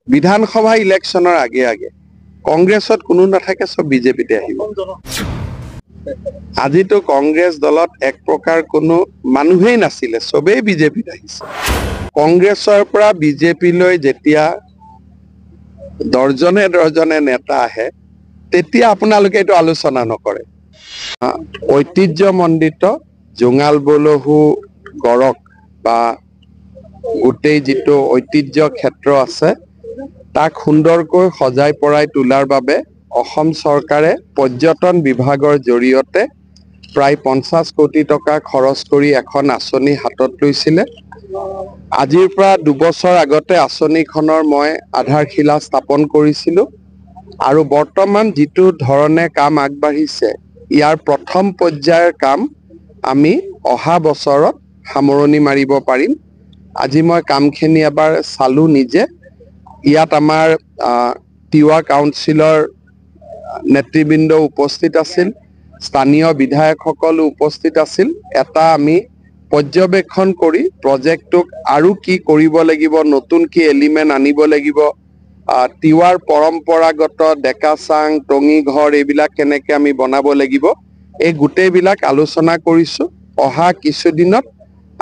বিধানসভা ইলেকশনৰ আগে আগে কংগ্ৰেছত কোনো নাথাকে, সব বিজেপিতে আহিব। আজিতো কংগ্ৰেছ দলত এক প্ৰকাৰ কোনো মানুহেই নাছিলে, সবেই বিজেপিত আহিছে। কংগ্ৰেছৰ পৰা বিজেপিলৈ যেতিয়া দৰ্জনে দৰ্জনে নেতা আহে, তেতিয়া আপোনালোকে এইটো আলোচনা নকৰে। ঐতিহ্যমণ্ডিত জোঙাল বলহু গড়ক বা গোটেই যিটো ঐতিহ্য ক্ষেত্ৰ আছে তাক সুন্দৰকৈ সজাই পৰাই তোলাৰ বাবে অসম চৰকাৰে পৰ্যটন বিভাগৰ জৰিয়তে প্ৰায় 50 কোটি টকা খৰচ কৰি এখন আঁচনি হাতত লৈছিলে। আজিৰ পৰা 2 বছৰ আগতে আঁচনিখনৰ মই আধাৰশিলা স্থাপন কৰিছিলোঁ আৰু বৰ্তমান যিটো ধৰণে কাম আগবাঢ়িছে, ইয়াৰ প্ৰথম পৰ্যায়ৰ কাম আমি অহা বছৰত সামৰণি মাৰিব পাৰিম। আজি মই কামখিনি এবাৰ চালো নিজে। ইয়াত আমাৰ তিৱা কাউন্সিলৰ নেতৃবৃন্দ উপস্থিত আছিল, স্থানীয় বিধায়কসকলো উপস্থিত আছিল। এটা আমি পৰ্যবেক্ষণ কৰি প্ৰজেক্টটোক আৰু কি কৰিব লাগিব, নতুন কি এলিমেন্ট আনিব লাগিব, তিৱাৰ পৰম্পৰাগত ডেকা চাং টঙি ঘৰ এইবিলাক কেনেকে আমি বনাব লাগিব, এই গোটেইবিলাক আলোচনা কৰিছো। অহা কিছুদিনত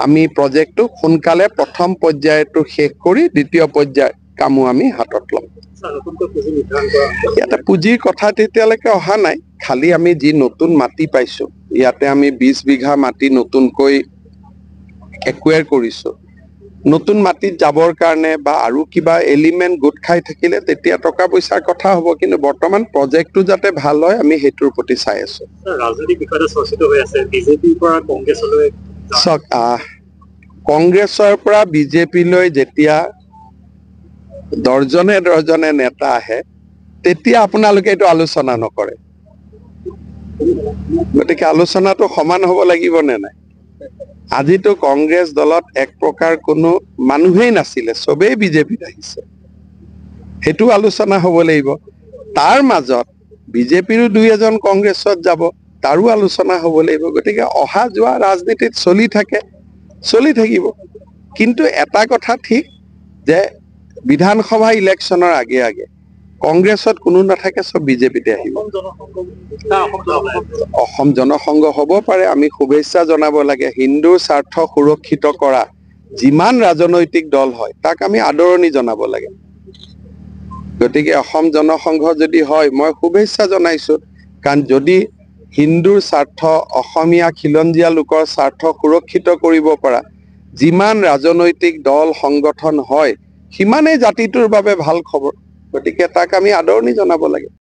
আমি প্ৰজেক্টটো সোনকালে প্ৰথম পৰ্যায়টো শেষ কৰি দ্বিতীয় পৰ্যায়ৰ কামো আমি হাতত ল'ম। ইয়াতে পুঁজিৰ কথা তেতিয়ালৈকে অহা নাই, খালি আমি যি নতুন মাটি পাইছো, ইয়াতে আমি 20 বিঘা মাটি নতুনকৈ একুৱেৰ কৰিছো। নতুন মাটিত যাবৰ কাৰণে বা আৰু কিবা এলিমেন্ট গোট খাই থাকিলে তেতিয়া টকা পইচাৰ কথা হ'ব, কিন্তু বৰ্তমান প্ৰজেক্টটো যাতে ভাল হয় আমি সেইটোৰ প্ৰতি চাই আছো। ৰাজনৈতিক বিষয়টো চৰ্চিত হৈ আছে, বিজেপিৰ পৰা কংগ্ৰেছলৈ। কংগ্ৰেছৰ পৰা বিজেপিলৈ যেতিয়া দৰ্জনে দৰ্জনে নেতা আহে, তেতিয়া আপোনালোকে এইটো আলোচনা নকৰে। গতিকে আলোচনাটো সমান হ'ব লাগিব নে নাই? আজিতো কংগ্ৰেছ দলত এক প্ৰকাৰ কোনো মানুহেই নাছিলে, সবেই বিজেপিত আহিছে। সেইটো আলোচনা হ'ব লাগিব। তাৰ মাজত বিজেপিৰো 2-এজন কংগ্ৰেছত যাব, তাৰো আলোচনা হ'ব লাগিব। গতিকে অহা যোৱা ৰাজনীতিত চলি থাকে, চলি থাকিব। কিন্তু এটা কথা ঠিক যে বিধানসভা ইলেকশনৰ আগে আগে কংগ্ৰেছত কোনো নাথাকে, সব বিজেপিতে আহিব। অসম জনসংঘ হ'ব পাৰে, আমি শুভেচ্ছা জনাব লাগে। হিন্দুৰ স্বাৰ্থ সুৰক্ষিত কৰা যিমান ৰাজনৈতিক দল হয় তাক আমি আদৰণি জনাব লাগে। গতিকে অসম জনসংঘ যদি হয়, মই শুভেচ্ছা জনাইছো। কাৰণ যদি হিন্দুৰ স্বাৰ্থ, অসমীয়া খিলঞ্জীয়া লোকৰ স্বাৰ্থ সুৰক্ষিত কৰিব পৰা যিমান ৰাজনৈতিক দল সংগঠন হয়, সিমানেই জাতিটোৰ বাবে ভাল খবৰ। গতিকে তাক আমি আদৰণি জনাব লাগে।